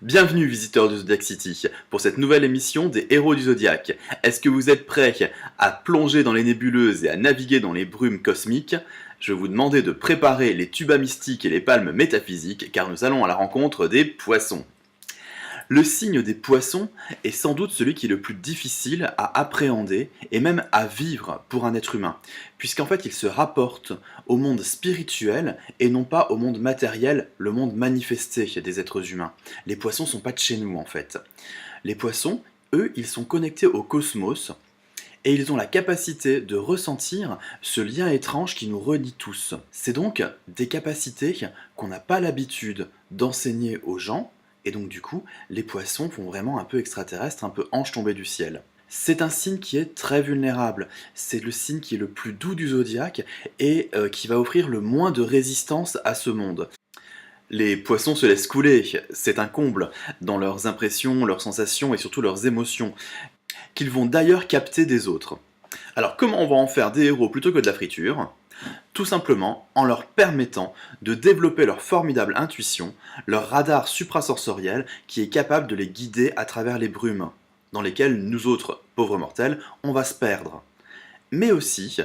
Bienvenue visiteurs de Zodiac City pour cette nouvelle émission des héros du Zodiac. Est-ce que vous êtes prêts à plonger dans les nébuleuses et à naviguer dans les brumes cosmiques? Je vais vous demander de préparer les tubas mystiques et les palmes métaphysiques car nous allons à la rencontre des poissons. Le signe des poissons est sans doute celui qui est le plus difficile à appréhender et même à vivre pour un être humain, puisqu'en fait il se rapporte au monde spirituel et non pas au monde matériel, le monde manifesté des êtres humains. Les poissons sont pas de chez nous en fait. Les poissons, eux, ils sont connectés au cosmos et ils ont la capacité de ressentir ce lien étrange qui nous relie tous. C'est donc des capacités qu'on n'a pas l'habitude d'enseigner aux gens. Et donc du coup, les poissons font vraiment un peu extraterrestre, un peu ange tombé du ciel. C'est un signe qui est très vulnérable, c'est le signe qui est le plus doux du zodiaque et qui va offrir le moins de résistance à ce monde. Les poissons se laissent couler, c'est un comble, dans leurs impressions, leurs sensations et surtout leurs émotions, qu'ils vont d'ailleurs capter des autres. Alors comment on va en faire des héros plutôt que de la friture ? Tout simplement en leur permettant de développer leur formidable intuition, leur radar suprasensoriel qui est capable de les guider à travers les brumes, dans lesquelles nous autres, pauvres mortels, on va se perdre. Mais aussi,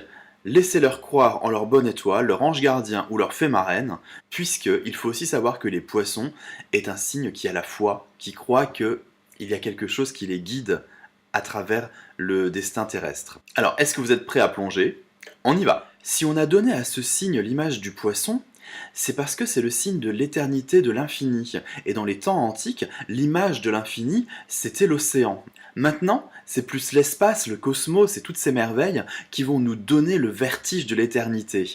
laissez-leur croire en leur bonne étoile, leur ange gardien ou leur fée marraine, puisqu'il faut aussi savoir que les poissons est un signe qui a la foi, qui croit qu'il y a quelque chose qui les guide à travers le destin terrestre. Alors, est-ce que vous êtes prêts à plonger ? On y va. Si on a donné à ce signe l'image du poisson, c'est parce que c'est le signe de l'éternité, de l'infini. Et dans les temps antiques, l'image de l'infini, c'était l'océan. Maintenant, c'est plus l'espace, le cosmos et toutes ces merveilles qui vont nous donner le vertige de l'éternité.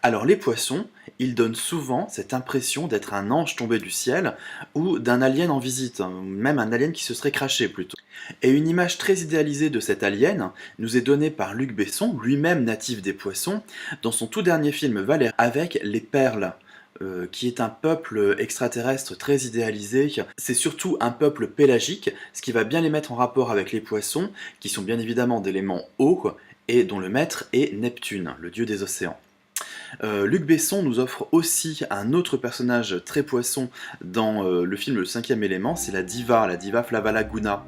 Alors les poissons, ils donnent souvent cette impression d'être un ange tombé du ciel ou d'un alien en visite, même un alien qui se serait craché plutôt. Et une image très idéalisée de cet alien nous est donnée par Luc Besson, lui-même natif des poissons, dans son tout dernier film Valère avec les perles. Qui est un peuple extraterrestre très idéalisé. C'est surtout un peuple pélagique, ce qui va bien les mettre en rapport avec les poissons, qui sont bien évidemment d'éléments eau, et dont le maître est Neptune, le dieu des océans. Luc Besson nous offre aussi un autre personnage très poisson dans le film Le Cinquième Élément, c'est la diva Flava Laguna,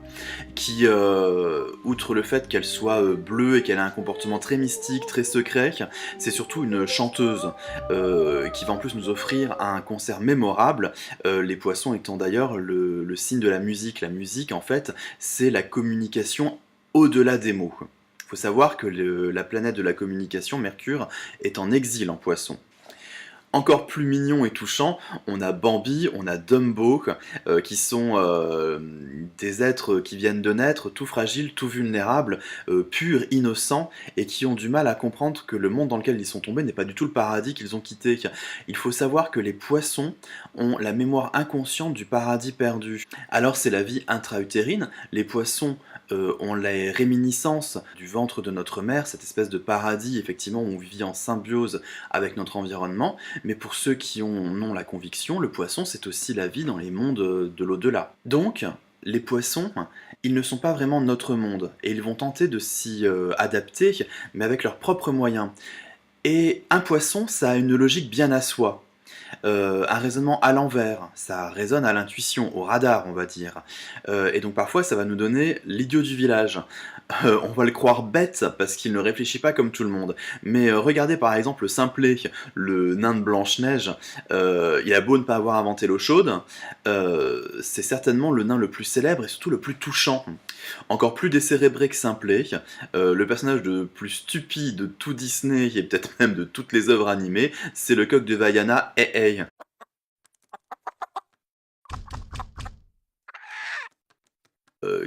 qui, outre le fait qu'elle soit bleue et qu'elle a un comportement très mystique, très secret, c'est surtout une chanteuse qui va en plus nous offrir un concert mémorable, les poissons étant d'ailleurs le signe de la musique. La musique, en fait, c'est la communication au-delà des mots. Il faut savoir que la planète de la communication, Mercure, est en exil en Poisson. Encore plus mignon et touchant, on a Bambi, on a Dumbo, qui sont des êtres qui viennent de naître, tout fragiles, tout vulnérables, purs, innocents, et qui ont du mal à comprendre que le monde dans lequel ils sont tombés n'est pas du tout le paradis qu'ils ont quitté. Il faut savoir que les poissons ont la mémoire inconsciente du paradis perdu. Alors c'est la vie intra-utérine, les poissons ont les réminiscences du ventre de notre mère, cette espèce de paradis effectivement où on vit en symbiose avec notre environnement, mais pour ceux qui en ont la conviction, le poisson c'est aussi la vie dans les mondes de l'au-delà. Donc, les poissons, ils ne sont pas vraiment notre monde, et ils vont tenter de s'y adapter, mais avec leurs propres moyens. Et un poisson, ça a une logique bien à soi. Un raisonnement à l'envers, ça résonne à l'intuition, au radar on va dire. Et donc parfois ça va nous donner l'idiot du village. On va le croire bête parce qu'il ne réfléchit pas comme tout le monde. Mais regardez par exemple le Simplet, le nain de Blanche-Neige, il a beau ne pas avoir inventé l'eau chaude, c'est certainement le nain le plus célèbre et surtout le plus touchant. Encore plus décérébré que Simplet, le personnage le plus stupide de tout Disney et peut-être même de toutes les œuvres animées, c'est le coq de Vaiana, Hey Hey.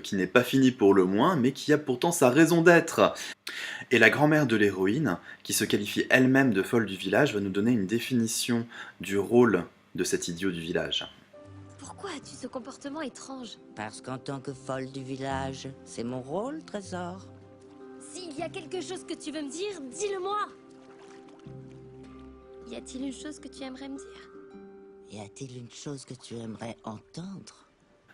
Qui n'est pas fini pour le moins, mais qui a pourtant sa raison d'être. Et la grand-mère de l'héroïne, qui se qualifie elle-même de folle du village, va nous donner une définition du rôle de cet idiot du village. Pourquoi as-tu ce comportement étrange? Parce qu'en tant que folle du village, c'est mon rôle, trésor. S'il y a quelque chose que tu veux me dire, dis-le-moi. Y a-t-il une chose que tu aimerais me dire? Y a-t-il une chose que tu aimerais entendre?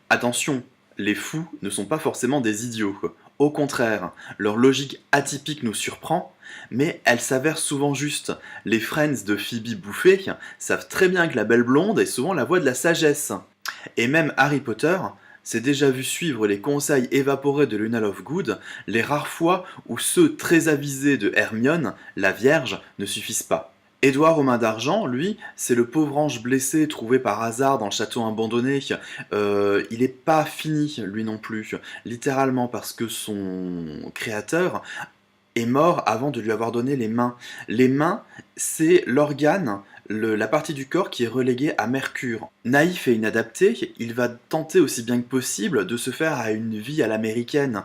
Attention, les fous ne sont pas forcément des idiots. Au contraire, leur logique atypique nous surprend, mais elle s'avère souvent juste. Les Friends de Phoebe Buffay savent très bien que la belle blonde est souvent la voix de la sagesse. Et même Harry Potter s'est déjà vu suivre les conseils évaporés de Luna Lovegood les rares fois où ceux très avisés de Hermione, la Vierge, ne suffisent pas. Édouard aux mains d'argent, lui, c'est le pauvre ange blessé trouvé par hasard dans le château abandonné. Il n'est pas fini, lui non plus, littéralement parce que son créateur est mort avant de lui avoir donné les mains. Les mains, c'est l'organe, la partie du corps qui est reléguée à Mercure. Naïf et inadapté, il va tenter aussi bien que possible de se faire à une vie à l'américaine,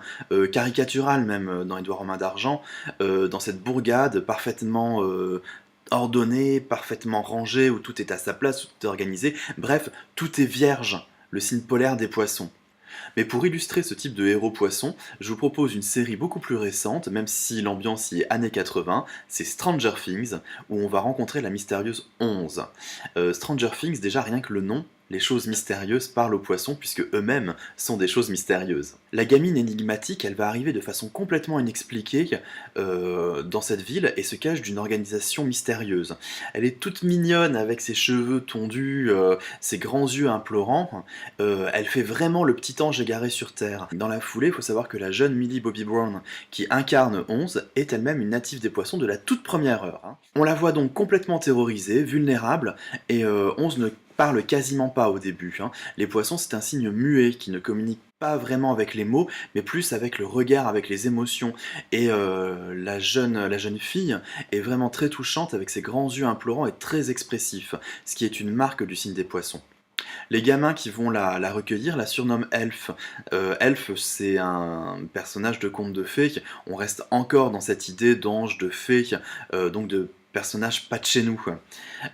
caricaturale même dans Édouard aux mains d'argent, dans cette bourgade parfaitement ordonnée, parfaitement rangée, où tout est à sa place, où tout est organisé. Bref, tout est vierge, le signe polaire des poissons. Mais pour illustrer ce type de héros poisson, je vous propose une série beaucoup plus récente, même si l'ambiance y est années 80, c'est Stranger Things, où on va rencontrer la mystérieuse 11. Stranger Things, déjà rien que le nom, les choses mystérieuses parlent aux poissons puisque eux-mêmes sont des choses mystérieuses. La gamine énigmatique, elle va arriver de façon complètement inexpliquée dans cette ville et se cache d'une organisation mystérieuse. Elle est toute mignonne avec ses cheveux tondus, ses grands yeux implorants. Elle fait vraiment le petit ange égaré sur Terre. Dans la foulée, il faut savoir que la jeune Millie Bobby Brown, qui incarne 11, est elle-même une native des poissons de la toute première heure. On la voit donc complètement terrorisée, vulnérable, et 11 ne parle quasiment pas au début. Les poissons, c'est un signe muet qui ne communique pas vraiment avec les mots, mais plus avec le regard, avec les émotions. Et la jeune fille est vraiment très touchante avec ses grands yeux implorants et très expressifs, ce qui est une marque du signe des poissons. Les gamins qui vont la recueillir la surnomment Elf. Elf, c'est un personnage de conte de fées. On reste encore dans cette idée d'ange, de fée, donc de personnage pas de chez nous.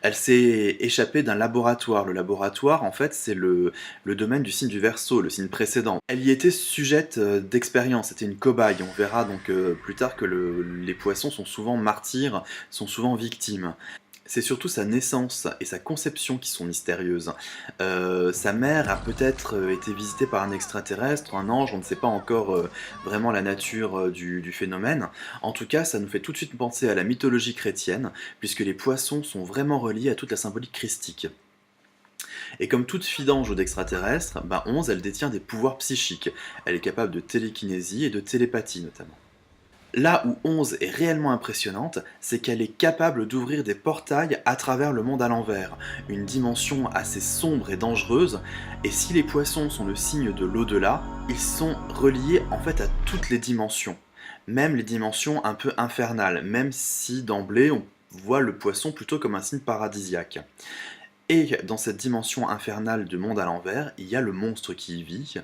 Elle s'est échappée d'un laboratoire. Le laboratoire, en fait, c'est le domaine du signe du Verseau, le signe précédent. Elle y était sujette d'expérience, c'était une cobaye. On verra donc plus tard que les poissons sont souvent martyrs, sont souvent victimes. C'est surtout sa naissance et sa conception qui sont mystérieuses. Sa mère a peut-être été visitée par un extraterrestre, un ange, on ne sait pas encore vraiment la nature du phénomène. En tout cas, ça nous fait tout de suite penser à la mythologie chrétienne, puisque les poissons sont vraiment reliés à toute la symbolique christique. Et comme toute fille d'ange ou d'extraterrestre, 11, elle détient des pouvoirs psychiques. Elle est capable de télékinésie et de télépathie notamment. Là où 11 est réellement impressionnante, c'est qu'elle est capable d'ouvrir des portails à travers le monde à l'envers, une dimension assez sombre et dangereuse, et si les poissons sont le signe de l'au-delà, ils sont reliés en fait à toutes les dimensions, même les dimensions un peu infernales, même si d'emblée on voit le poisson plutôt comme un signe paradisiaque. Et dans cette dimension infernale du monde à l'envers, il y a le monstre qui y vit,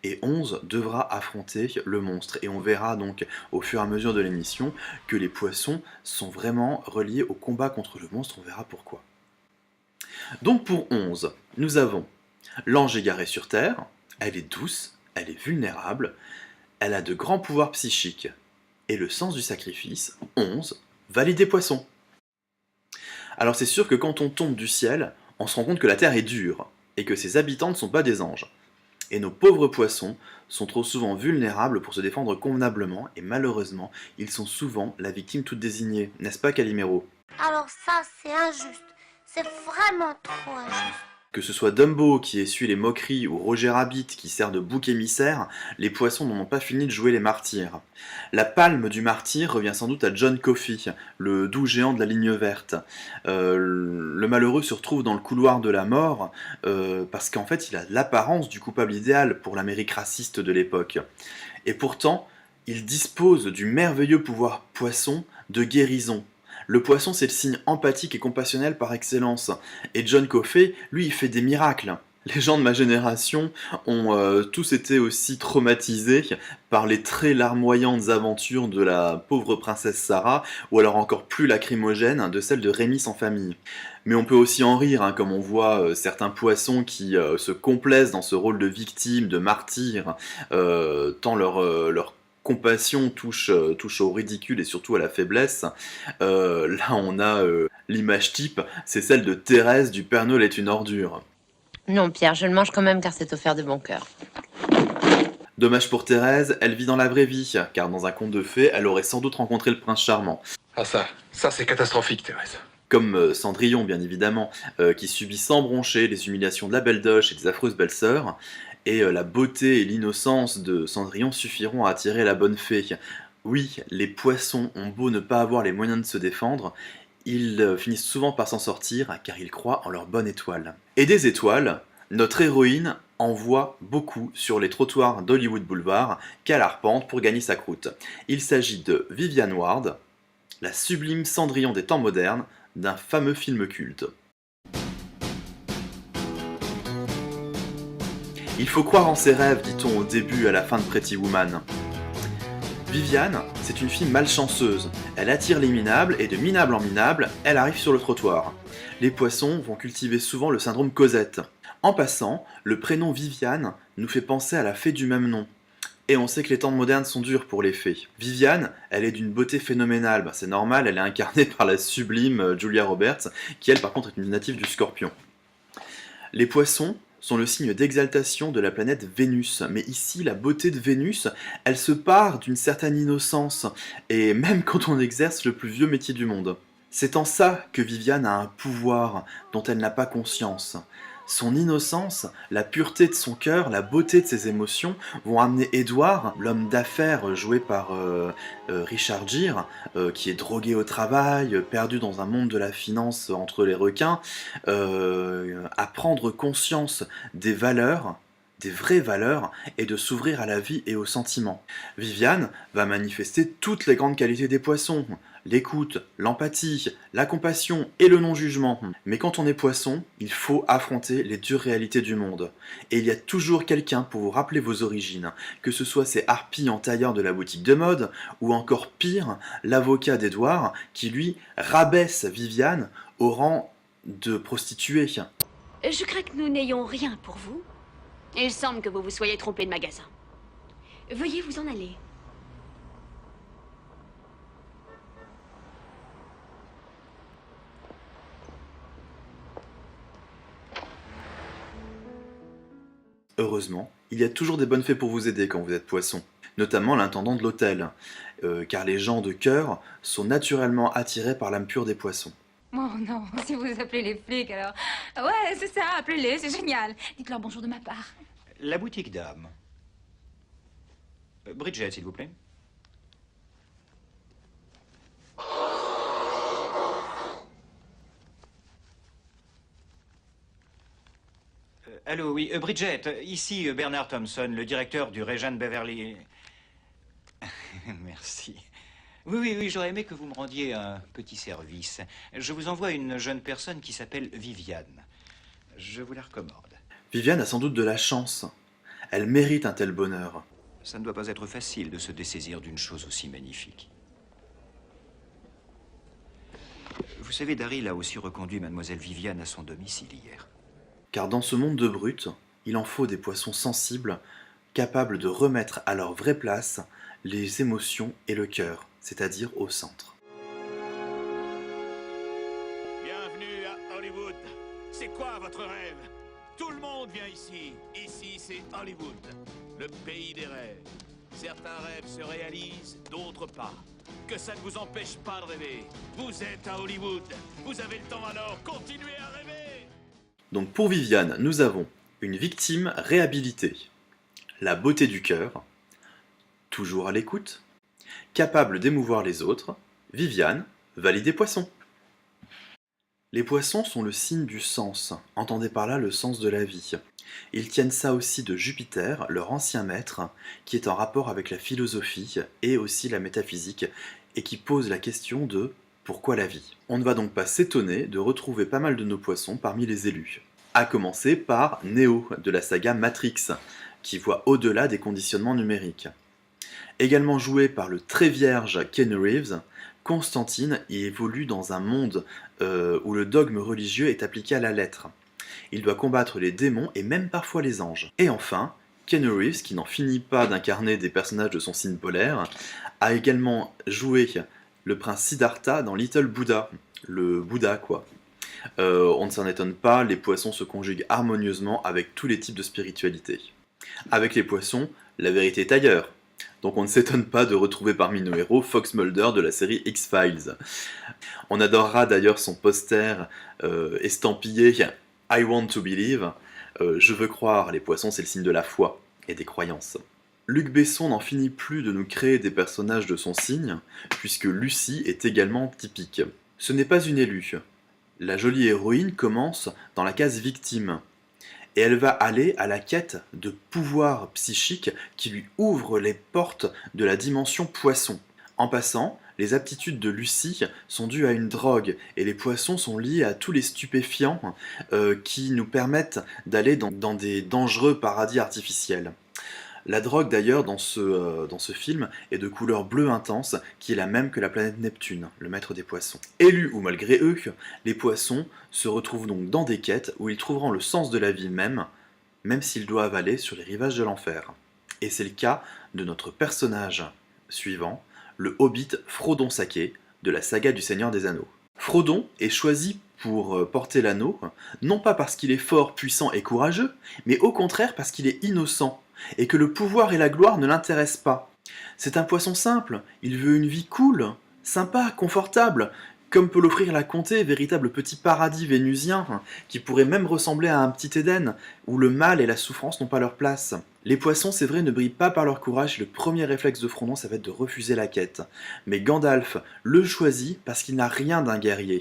et 11 devra affronter le monstre. Et on verra donc au fur et à mesure de l'émission que les poissons sont vraiment reliés au combat contre le monstre, on verra pourquoi. Donc pour 11, nous avons l'ange égaré sur Terre, elle est douce, elle est vulnérable, elle a de grands pouvoirs psychiques, et le sens du sacrifice, 11, valide des poissons. Alors c'est sûr que quand on tombe du ciel, on se rend compte que la Terre est dure, et que ses habitants ne sont pas des anges. Et nos pauvres poissons sont trop souvent vulnérables pour se défendre convenablement, et malheureusement, ils sont souvent la victime toute désignée, n'est-ce pas Calimero? Alors ça, c'est injuste. C'est vraiment trop injuste. Que ce soit Dumbo qui essuie les moqueries ou Roger Rabbit qui sert de bouc émissaire, les poissons n'en ont pas fini de jouer les martyrs. La palme du martyr revient sans doute à John Coffey, le doux géant de la ligne verte. Le malheureux se retrouve dans le couloir de la mort parce qu'en fait il a l'apparence du coupable idéal pour l'Amérique raciste de l'époque. Et pourtant, il dispose du merveilleux pouvoir poisson de guérison. Le poisson, c'est le signe empathique et compassionnel par excellence. Et John Coffey, lui, il fait des miracles. Les gens de ma génération ont tous été aussi traumatisés par les très larmoyantes aventures de la pauvre princesse Sarah, ou alors encore plus lacrymogènes, de celle de Rémi sans famille. Mais on peut aussi en rire, comme on voit certains poissons qui se complaisent dans ce rôle de victime, de martyr, tant leur compassion touche au ridicule et surtout à la faiblesse. Là on a l'image type, c'est celle de Thérèse du Père Noël est une ordure. Non Pierre, je le mange quand même car c'est offert de bon cœur. Dommage pour Thérèse, elle vit dans la vraie vie, car dans un conte de fées, elle aurait sans doute rencontré le prince charmant. Ah ça c'est catastrophique Thérèse. comme Cendrillon bien évidemment, qui subit sans broncher les humiliations de la belle Doche et des affreuses belles-sœurs, et la beauté et l'innocence de Cendrillon suffiront à attirer la bonne fée. Oui, les poissons ont beau ne pas avoir les moyens de se défendre, ils finissent souvent par s'en sortir car ils croient en leur bonne étoile. Et des étoiles, notre héroïne en voit beaucoup sur les trottoirs d'Hollywood Boulevard qu'elle arpente pour gagner sa croûte. Il s'agit de Vivian Ward, la sublime Cendrillon des temps modernes d'un fameux film culte. Il faut croire en ses rêves, dit-on au début et à la fin de Pretty Woman. Viviane, c'est une fille malchanceuse. Elle attire les minables et de minable en minable, elle arrive sur le trottoir. Les poissons vont cultiver souvent le syndrome Cosette. En passant, le prénom Viviane nous fait penser à la fée du même nom. Et on sait que les temps modernes sont durs pour les fées. Viviane, elle est d'une beauté phénoménale. C'est normal, elle est incarnée par la sublime Julia Roberts, qui elle par contre est une native du Scorpion. Les poissons sont le signe d'exaltation de la planète Vénus. Mais ici, la beauté de Vénus, elle se part d'une certaine innocence, et même quand on exerce le plus vieux métier du monde. C'est en ça que Viviane a un pouvoir dont elle n'a pas conscience. Son innocence, la pureté de son cœur, la beauté de ses émotions vont amener Edward, l'homme d'affaires joué par Richard Gere, qui est drogué au travail, perdu dans un monde de la finance entre les requins, à prendre conscience des valeurs, des vraies valeurs, et de s'ouvrir à la vie et aux sentiments. Viviane va manifester toutes les grandes qualités des poissons, l'écoute, l'empathie, la compassion et le non-jugement. Mais quand on est poisson, il faut affronter les dures réalités du monde. Et il y a toujours quelqu'un pour vous rappeler vos origines, que ce soit ces harpies en tailleur de la boutique de mode, ou encore pire, l'avocat d'Edward, qui lui rabaisse Viviane au rang de prostituée. Je crains que nous n'ayons rien pour vous. Il semble que vous vous soyez trompé de magasin. Veuillez vous en aller. Heureusement, il y a toujours des bonnes fées pour vous aider quand vous êtes poisson, notamment l'intendant de l'hôtel, car les gens de cœur sont naturellement attirés par l'âme pure des poissons. Oh non, si vous appelez les flics alors... Ouais, c'est ça, appelez-les, c'est génial. Dites-leur bonjour de ma part. La boutique d'âme. Bridget, s'il vous plaît. Allô, oui, Bridget, ici Bernard Thompson, le directeur du Regent Beverly. Merci. Oui, j'aurais aimé que vous me rendiez un petit service. Je vous envoie une jeune personne qui s'appelle Viviane. Je vous la recommande. Viviane a sans doute de la chance. Elle mérite un tel bonheur. Ça ne doit pas être facile de se dessaisir d'une chose aussi magnifique. Vous savez, Daryl a aussi reconduit mademoiselle Viviane à son domicile hier. Car dans ce monde de brutes, il en faut des poissons sensibles, capables de remettre à leur vraie place les émotions et le cœur, c'est-à-dire au centre. Bienvenue à Hollywood. C'est quoi votre rêve? Tout le monde vient ici. Ici, c'est Hollywood, le pays des rêves. Certains rêves se réalisent, d'autres pas. Que ça ne vous empêche pas de rêver. Vous êtes à Hollywood. Vous avez le temps alors, continuez à rêver. Donc pour Viviane, nous avons une victime réhabilitée, la beauté du cœur, toujours à l'écoute, capable d'émouvoir les autres, Viviane, valide des poissons. Les poissons sont le signe du sens, entendez par là le sens de la vie. Ils tiennent ça aussi de Jupiter, leur ancien maître, qui est en rapport avec la philosophie et aussi la métaphysique, et qui pose la question de pourquoi la vie? On ne va donc pas s'étonner de retrouver pas mal de nos poissons parmi les élus. À commencer par Neo, de la saga Matrix, qui voit au-delà des conditionnements numériques. Également joué par le très vierge Keanu Reeves, Constantine y évolue dans un monde où le dogme religieux est appliqué à la lettre. Il doit combattre les démons et même parfois les anges. Et enfin, Keanu Reeves, qui n'en finit pas d'incarner des personnages de son signe polaire, a également joué le prince Siddhartha dans Little Buddha, le Bouddha quoi. On ne s'en étonne pas, les poissons se conjuguent harmonieusement avec tous les types de spiritualité. Avec les poissons, la vérité est ailleurs. Donc on ne s'étonne pas de retrouver parmi nos héros Fox Mulder de la série X-Files. On adorera d'ailleurs son poster estampillé « I want to believe », je veux croire, les poissons c'est le signe de la foi et des croyances. Luc Besson n'en finit plus de nous créer des personnages de son signe, puisque Lucie est également typique. Ce n'est pas une élue. La jolie héroïne commence dans la case victime, et elle va aller à la quête de pouvoirs psychiques qui lui ouvrent les portes de la dimension poisson. En passant, les aptitudes de Lucie sont dues à une drogue, et les poissons sont liés à tous les stupéfiants qui nous permettent d'aller dans des dangereux paradis artificiels. La drogue d'ailleurs dans ce film est de couleur bleue intense, qui est la même que la planète Neptune, le maître des poissons. Élus ou malgré eux, les poissons se retrouvent donc dans des quêtes où ils trouveront le sens de la vie même s'ils doivent aller sur les rivages de l'enfer. Et c'est le cas de notre personnage suivant, le hobbit Frodon Sake, de la saga du Seigneur des Anneaux. Frodon est choisi pour porter l'anneau, non pas parce qu'il est fort, puissant et courageux, mais au contraire parce qu'il est innocent, et que le pouvoir et la gloire ne l'intéressent pas. C'est un poisson simple, il veut une vie cool, sympa, confortable, comme peut l'offrir la comté, véritable petit paradis vénusien, qui pourrait même ressembler à un petit Éden, où le mal et la souffrance n'ont pas leur place. Les poissons, c'est vrai, ne brillent pas par leur courage, et le premier réflexe de Frodon, ça va être de refuser la quête. Mais Gandalf le choisit parce qu'il n'a rien d'un guerrier,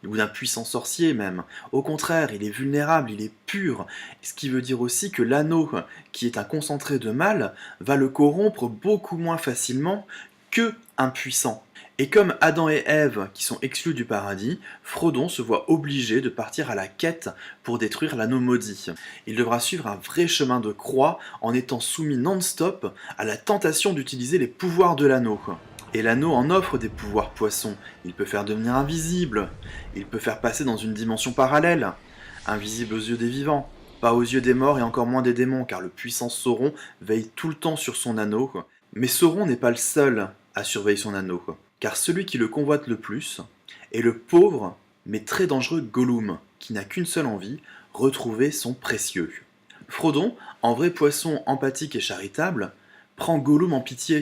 ou d'un puissant sorcier même. Au contraire, il est vulnérable, il est pur, ce qui veut dire aussi que l'anneau, qui est un concentré de mal, va le corrompre beaucoup moins facilement que un puissant. Et comme Adam et Ève, qui sont exclus du paradis, Frodon se voit obligé de partir à la quête pour détruire l'anneau maudit. Il devra suivre un vrai chemin de croix en étant soumis non-stop à la tentation d'utiliser les pouvoirs de l'anneau. Et l'anneau en offre des pouvoirs poissons. Il peut faire devenir invisible, il peut faire passer dans une dimension parallèle, invisible aux yeux des vivants, pas aux yeux des morts et encore moins des démons, car le puissant Sauron veille tout le temps sur son anneau. Mais Sauron n'est pas le seul à surveiller son anneau, car celui qui le convoite le plus est le pauvre mais très dangereux Gollum, qui n'a qu'une seule envie, retrouver son précieux. Frodon, en vrai poisson empathique et charitable, prend Gollum en pitié.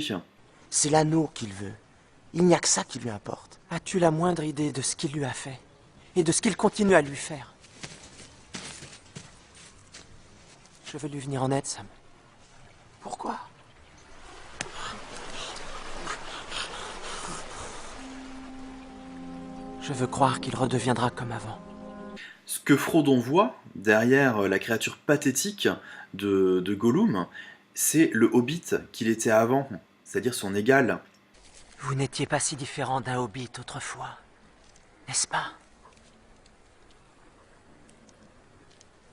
C'est l'anneau qu'il veut. Il n'y a que ça qui lui importe. As-tu la moindre idée de ce qu'il lui a fait? Et de ce qu'il continue à lui faire? Je veux lui venir en aide, Sam. Pourquoi? Je veux croire qu'il redeviendra comme avant. Ce que Frodon voit, derrière la créature pathétique de Gollum, c'est le hobbit qu'il était avant, c'est-à-dire son égal. Vous n'étiez pas si différent d'un hobbit autrefois, n'est-ce pas?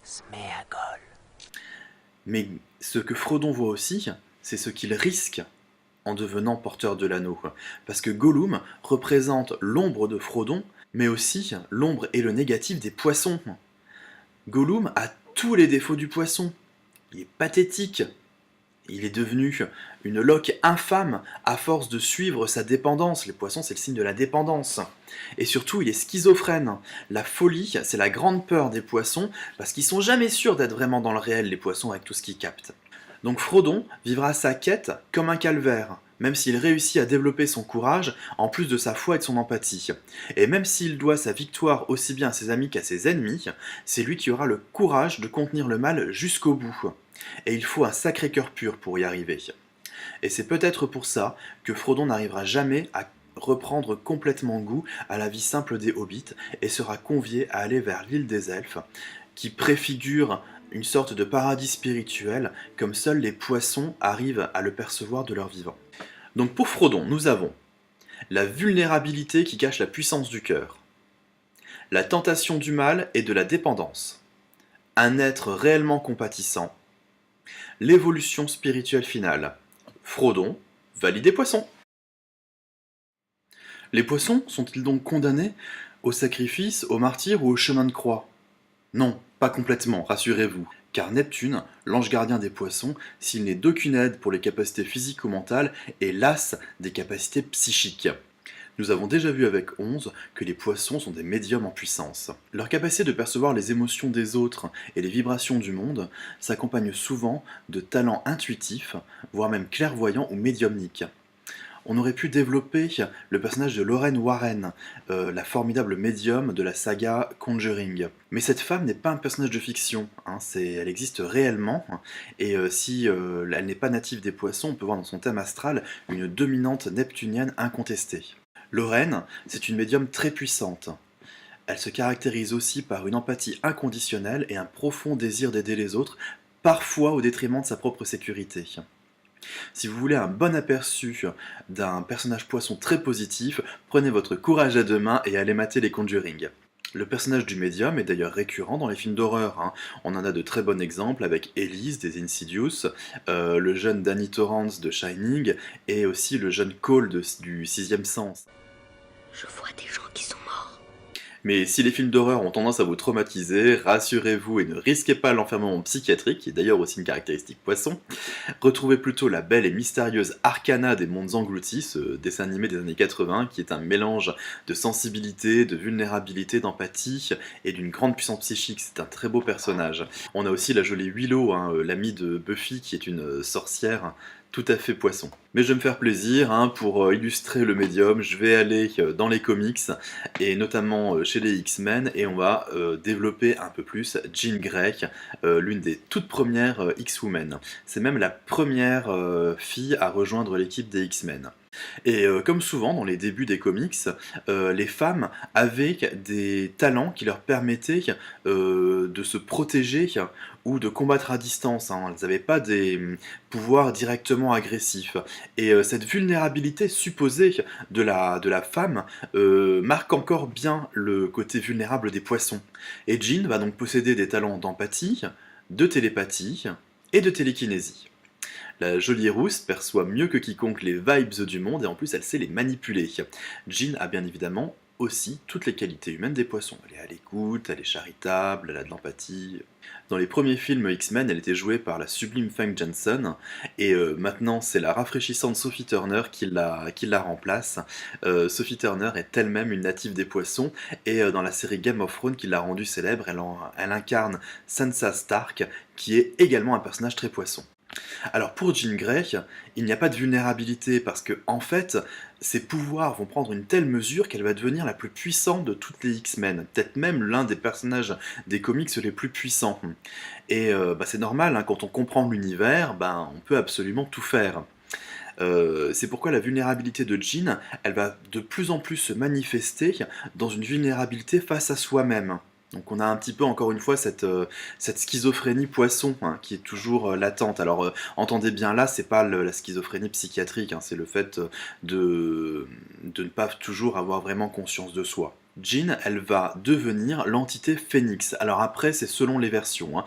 Sméagol. Mais ce que Frodon voit aussi, c'est ce qu'il risque en devenant porteur de l'anneau. Parce que Gollum représente l'ombre de Frodon, mais aussi l'ombre et le négatif des poissons. Gollum a tous les défauts du poisson. Il est pathétique. Il est devenu une loque infâme à force de suivre sa dépendance. Les poissons, c'est le signe de la dépendance. Et surtout, il est schizophrène. La folie, c'est la grande peur des poissons, parce qu'ils sont jamais sûrs d'être vraiment dans le réel, les poissons, avec tout ce qu'ils captent. Donc Frodon vivra sa quête comme un calvaire, même s'il réussit à développer son courage, en plus de sa foi et de son empathie. Et même s'il doit sa victoire aussi bien à ses amis qu'à ses ennemis, c'est lui qui aura le courage de contenir le mal jusqu'au bout. Et il faut un sacré cœur pur pour y arriver. Et c'est peut-être pour ça que Frodon n'arrivera jamais à reprendre complètement goût à la vie simple des hobbits et sera convié à aller vers l'île des elfes, qui préfigure une sorte de paradis spirituel, comme seuls les poissons arrivent à le percevoir de leur vivant. Donc pour Frodon, nous avons la vulnérabilité qui cache la puissance du cœur, la tentation du mal et de la dépendance, un être réellement compatissant, l'évolution spirituelle finale. Frodon valide des poissons. Les poissons sont-ils donc condamnés au sacrifice, au martyre ou au chemin de croix? Non, pas complètement, rassurez-vous, car Neptune, l'ange gardien des poissons, s'il n'est d'aucune aide pour les capacités physiques ou mentales, est las des capacités psychiques. Nous avons déjà vu avec 11 que les poissons sont des médiums en puissance. Leur capacité de percevoir les émotions des autres et les vibrations du monde s'accompagne souvent de talents intuitifs, voire même clairvoyants ou médiumniques. On aurait pu développer le personnage de Lorraine Warren, la formidable médium de la saga Conjuring. Mais cette femme n'est pas un personnage de fiction, hein, elle existe réellement, et si elle n'est pas native des poissons, on peut voir dans son thème astral une dominante neptunienne incontestée. Lorraine, c'est une médium très puissante. Elle se caractérise aussi par une empathie inconditionnelle et un profond désir d'aider les autres, parfois au détriment de sa propre sécurité. Si vous voulez un bon aperçu d'un personnage poisson très positif, prenez votre courage à deux mains et allez mater les Conjuring. Le personnage du médium est d'ailleurs récurrent dans les films d'horreur, hein. On en a de très bons exemples avec Elise des Insidious, le jeune Danny Torrance de Shining et aussi le jeune Cole du Sixième Sens. Je vois des gens qui sont morts. Mais si les films d'horreur ont tendance à vous traumatiser, rassurez-vous et ne risquez pas l'enfermement psychiatrique, qui est d'ailleurs aussi une caractéristique poisson. Retrouvez plutôt la belle et mystérieuse Arcana des Mondes Engloutis, ce dessin animé des années 80, qui est un mélange de sensibilité, de vulnérabilité, d'empathie et d'une grande puissance psychique. C'est un très beau personnage. On a aussi la jolie Willow, hein, l'amie de Buffy, qui est une sorcière tout à fait poisson. Mais je vais me faire plaisir, hein, pour illustrer le médium, je vais aller dans les comics, et notamment chez les X-Men, et on va développer un peu plus Jean Grey, l'une des toutes premières X-Women. C'est même la première fille à rejoindre l'équipe des X-Men. Et comme souvent dans les débuts des comics, les femmes avaient des talents qui leur permettaient de se protéger ou de combattre à distance, hein. Elles n'avaient pas des pouvoirs directement agressifs. Et cette vulnérabilité supposée de la femme marque encore bien le côté vulnérable des poissons. Et Jean va donc posséder des talents d'empathie, de télépathie et de télékinésie. La jolie rousse perçoit mieux que quiconque les vibes du monde et en plus elle sait les manipuler. Jean a bien évidemment aussi toutes les qualités humaines des poissons. Elle est à l'écoute, elle est charitable, elle a de l'empathie. Dans les premiers films X-Men, elle était jouée par la sublime Famke Janssen, et maintenant c'est la rafraîchissante Sophie Turner qui la remplace. Sophie Turner est elle-même une native des poissons, et dans la série Game of Thrones qui l'a rendue célèbre, elle incarne Sansa Stark, qui est également un personnage très poisson. Alors pour Jean Grey, il n'y a pas de vulnérabilité parce que en fait, ses pouvoirs vont prendre une telle mesure qu'elle va devenir la plus puissante de toutes les X-Men, peut-être même l'un des personnages des comics les plus puissants. Et c'est normal, hein, quand on comprend l'univers, on peut absolument tout faire. C'est pourquoi la vulnérabilité de Jean, elle va de plus en plus se manifester dans une vulnérabilité face à soi-même. Donc on a un petit peu, encore une fois, cette schizophrénie poisson, hein, qui est toujours latente. Alors entendez bien là, c'est pas la schizophrénie psychiatrique, hein, c'est le fait de ne pas toujours avoir vraiment conscience de soi. Jean, elle va devenir l'entité Phénix. Alors après, c'est selon les versions, hein.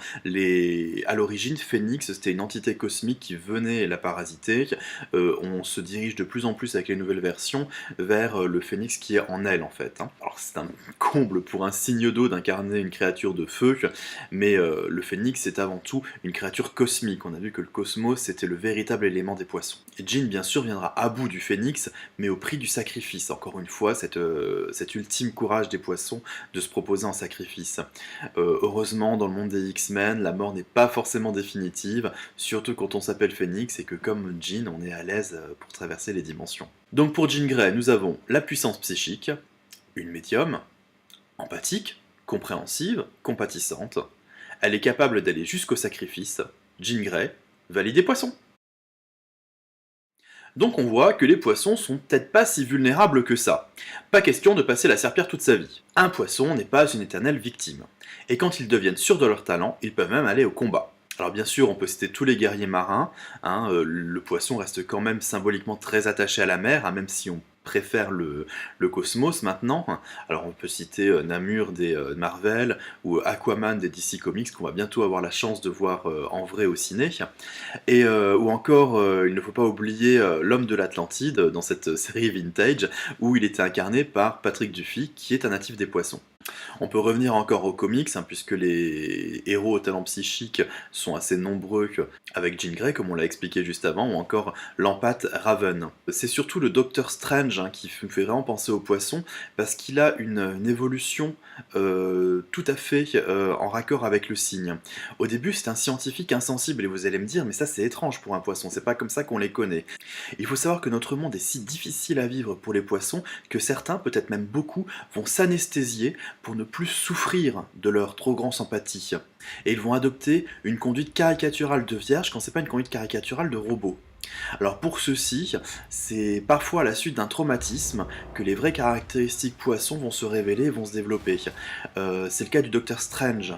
À l'origine, Phénix, c'était une entité cosmique qui venait la parasiter. On se dirige de plus en plus avec les nouvelles versions vers le Phénix qui est en elle, en fait, hein. Alors c'est un comble pour un signe d'eau d'incarner une créature de feu, mais le Phénix, c'est avant tout une créature cosmique. On a vu que le cosmos, c'était le véritable élément des poissons. Et Jean, bien sûr, viendra à bout du Phénix, mais au prix du sacrifice. Encore une fois, cet ultime courage des poissons de se proposer en sacrifice. Heureusement, dans le monde des X-Men, la mort n'est pas forcément définitive, surtout quand on s'appelle Phénix et que comme Jean, on est à l'aise pour traverser les dimensions. Donc pour Jean Grey, nous avons la puissance psychique, une médium, empathique, compréhensive, compatissante. Elle est capable d'aller jusqu'au sacrifice. Jean Grey, valide des poissons. Donc on voit que les poissons sont peut-être pas si vulnérables que ça. Pas question de passer la serpillère toute sa vie. Un poisson n'est pas une éternelle victime. Et quand ils deviennent sûrs de leur talent, ils peuvent même aller au combat. Alors bien sûr, on peut citer tous les guerriers marins, hein, le poisson reste quand même symboliquement très attaché à la mer, hein, même si on préfère le cosmos maintenant. Alors on peut citer Namur des Marvel ou Aquaman des DC Comics qu'on va bientôt avoir la chance de voir en vrai au ciné. Et ou encore, il ne faut pas oublier l'homme de l'Atlantide dans cette série vintage où il était incarné par Patrick Duffy qui est un natif des poissons. On peut revenir encore aux comics, puisque les héros au talent psychique sont assez nombreux, avec Jean Grey, comme on l'a expliqué juste avant, ou encore l'empathe Raven. C'est surtout le Docteur Strange qui me fait vraiment penser au poisson, parce qu'il a une évolution tout à fait en raccord avec le cygne. Au début, c'est un scientifique insensible, et vous allez me dire, mais ça c'est étrange pour un poisson, c'est pas comme ça qu'on les connaît. Il faut savoir que notre monde est si difficile à vivre pour les poissons, que certains, peut-être même beaucoup, vont s'anesthésier pour ne plus souffrir de leur trop grande sympathie. Et ils vont adopter une conduite caricaturale de vierge quand c'est pas une conduite caricaturale de robot. Alors pour ceux-ci, c'est parfois à la suite d'un traumatisme que les vraies caractéristiques poissons vont se révéler et vont se développer. C'est le cas du Docteur Strange,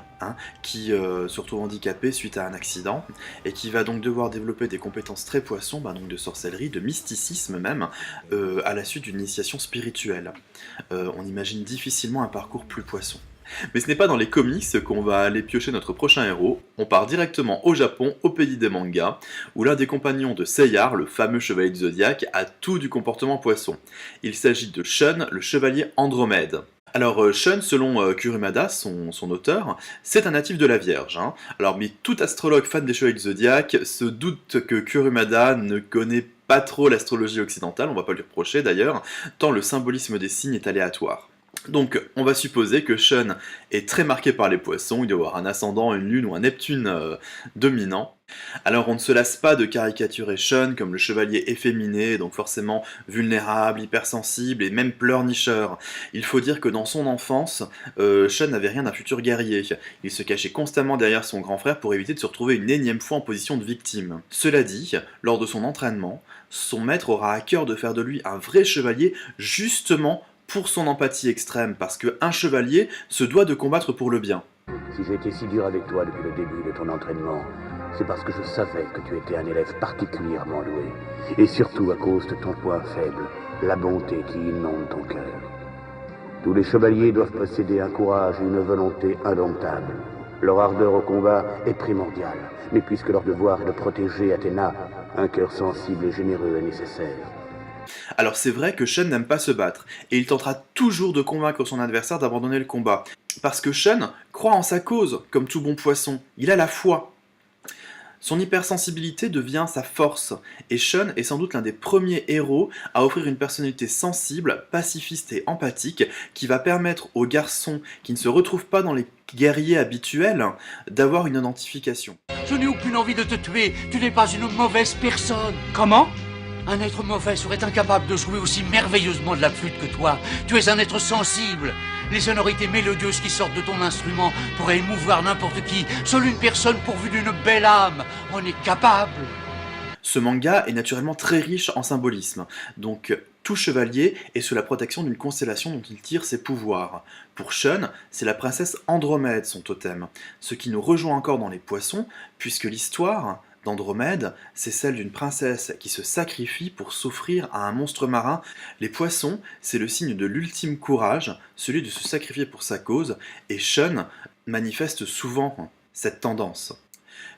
qui se retrouve handicapé suite à un accident, et qui va donc devoir développer des compétences très poissons, donc de sorcellerie, de mysticisme même, à la suite d'une initiation spirituelle. On imagine difficilement un parcours plus poisson. Mais ce n'est pas dans les comics qu'on va aller piocher notre prochain héros, on part directement au Japon, au pays des mangas, où l'un des compagnons de Seiya, le fameux chevalier du zodiaque, a tout du comportement poisson. Il s'agit de Shun, le chevalier Andromède. Alors Shun, selon Kurumada, son auteur, c'est un natif de la Vierge. Alors mais tout astrologue fan des chevaliers du zodiaque se doute que Kurumada ne connaît pas trop l'astrologie occidentale, on va pas lui reprocher d'ailleurs, tant le symbolisme des signes est aléatoire. Donc, on va supposer que Shun est très marqué par les poissons, il doit avoir un ascendant, une lune ou un Neptune dominant. Alors, on ne se lasse pas de caricaturer Shun comme le chevalier efféminé, donc forcément vulnérable, hypersensible et même pleurnicheur. Il faut dire que dans son enfance, Shun n'avait rien d'un futur guerrier. Il se cachait constamment derrière son grand frère pour éviter de se retrouver une énième fois en position de victime. Cela dit, lors de son entraînement, son maître aura à cœur de faire de lui un vrai chevalier, justement pour son empathie extrême, parce qu'un chevalier se doit de combattre pour le bien. Si j'ai été si dur avec toi depuis le début de ton entraînement, c'est parce que je savais que tu étais un élève particulièrement doué. Et surtout à cause de ton point faible, la bonté qui inonde ton cœur. Tous les chevaliers doivent posséder un courage et une volonté indomptables. Leur ardeur au combat est primordiale, mais puisque leur devoir est de protéger Athéna, un cœur sensible et généreux est nécessaire. Alors c'est vrai que Shun n'aime pas se battre, et il tentera toujours de convaincre son adversaire d'abandonner le combat. Parce que Shun croit en sa cause, comme tout bon poisson, il a la foi. Son hypersensibilité devient sa force, et Shun est sans doute l'un des premiers héros à offrir une personnalité sensible, pacifiste et empathique, qui va permettre aux garçons qui ne se retrouvent pas dans les guerriers habituels d'avoir une identification. Je n'ai aucune envie de te tuer, tu n'es pas une mauvaise personne. Comment ? Un être mauvais serait incapable de jouer aussi merveilleusement de la flûte que toi. Tu es un être sensible. Les sonorités mélodieuses qui sortent de ton instrument pourraient émouvoir n'importe qui. Seule une personne pourvue d'une belle âme en est capable. Ce manga est naturellement très riche en symbolisme, donc tout chevalier est sous la protection d'une constellation dont il tire ses pouvoirs. Pour Shun, c'est la princesse Andromède son totem, ce qui nous rejoint encore dans les poissons, puisque l'histoire d'Andromède, c'est celle d'une princesse qui se sacrifie pour s'offrir à un monstre marin. Les poissons, c'est le signe de l'ultime courage, celui de se sacrifier pour sa cause, et Shun manifeste souvent cette tendance.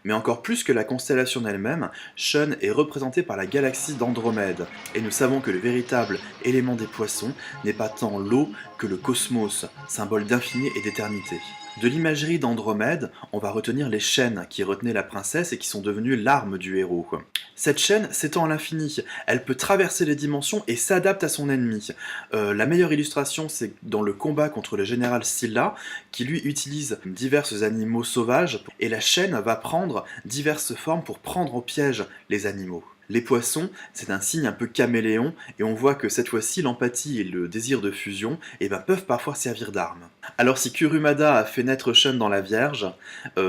Mais encore plus que la constellation elle-même, Shun est représenté par la galaxie d'Andromède, et nous savons que le véritable élément des poissons n'est pas tant l'eau que le cosmos, symbole d'infini et d'éternité. De l'imagerie d'Andromède, on va retenir les chaînes qui retenaient la princesse et qui sont devenues l'arme du héros. Cette chaîne s'étend à l'infini, elle peut traverser les dimensions et s'adapte à son ennemi. La meilleure illustration, c'est dans le combat contre le général Scylla, qui lui utilise divers animaux sauvages, et la chaîne va prendre diverses formes pour prendre au piège les animaux. Les poissons, c'est un signe un peu caméléon, et on voit que cette fois-ci, l'empathie et le désir de fusion peuvent parfois servir d'armes. Alors si Kurumada a fait naître Shun dans la Vierge,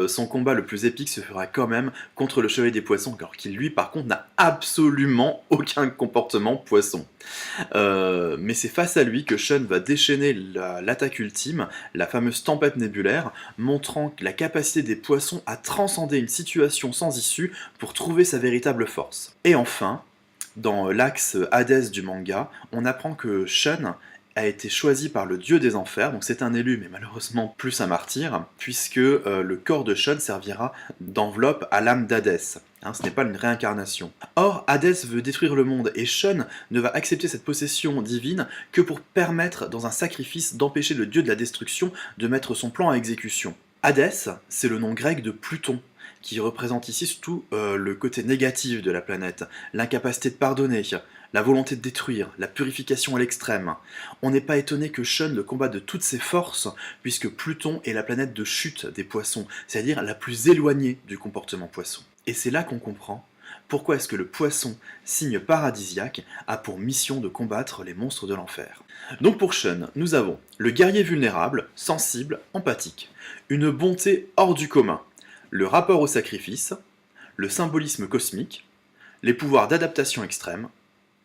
son combat le plus épique se fera quand même contre le Chevalier des Poissons, alors qu'il lui par contre n'a absolument aucun comportement poisson. Mais c'est face à lui que Shun va déchaîner l'attaque ultime, la fameuse tempête nébulaire, montrant la capacité des poissons à transcender une situation sans issue pour trouver sa véritable force. Et enfin, dans l'axe Hadès du manga, on apprend que Shun a été choisi par le dieu des enfers, donc c'est un élu mais malheureusement plus un martyr, puisque le corps de Shun servira d'enveloppe à l'âme d'Hadès. Ce n'est pas une réincarnation. Or, Hadès veut détruire le monde et Sean ne va accepter cette possession divine que pour permettre, dans un sacrifice, d'empêcher le dieu de la destruction de mettre son plan à exécution. Hadès, c'est le nom grec de Pluton, qui représente ici surtout le côté négatif de la planète, l'incapacité de pardonner, la volonté de détruire, la purification à l'extrême. On n'est pas étonné que Sean le combatte de toutes ses forces, puisque Pluton est la planète de chute des poissons, c'est-à-dire la plus éloignée du comportement poisson. Et c'est là qu'on comprend pourquoi est-ce que le poisson, signe paradisiaque, a pour mission de combattre les monstres de l'enfer. Donc pour Sean, nous avons le guerrier vulnérable, sensible, empathique, une bonté hors du commun, le rapport au sacrifice, le symbolisme cosmique, les pouvoirs d'adaptation extrême,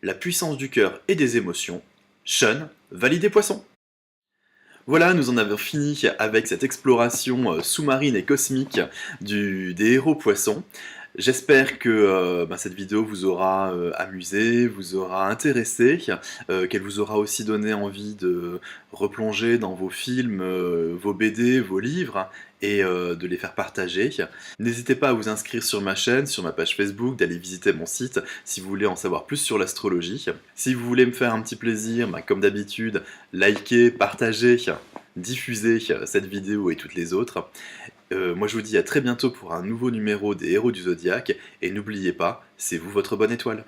la puissance du cœur et des émotions. Sean, validé poisson. Voilà, nous en avons fini avec cette exploration sous-marine et cosmique des héros poissons. J'espère que cette vidéo vous aura amusé, vous aura intéressé, qu'elle vous aura aussi donné envie de replonger dans vos films, vos BD, vos livres, et de les faire partager. N'hésitez pas à vous inscrire sur ma chaîne, sur ma page Facebook, d'aller visiter mon site si vous voulez en savoir plus sur l'astrologie. Si vous voulez me faire un petit plaisir, comme d'habitude, likez, partagez, diffusez cette vidéo et toutes les autres. Moi je vous dis à très bientôt pour un nouveau numéro des Héros du Zodiaque, et n'oubliez pas, c'est vous votre bonne étoile.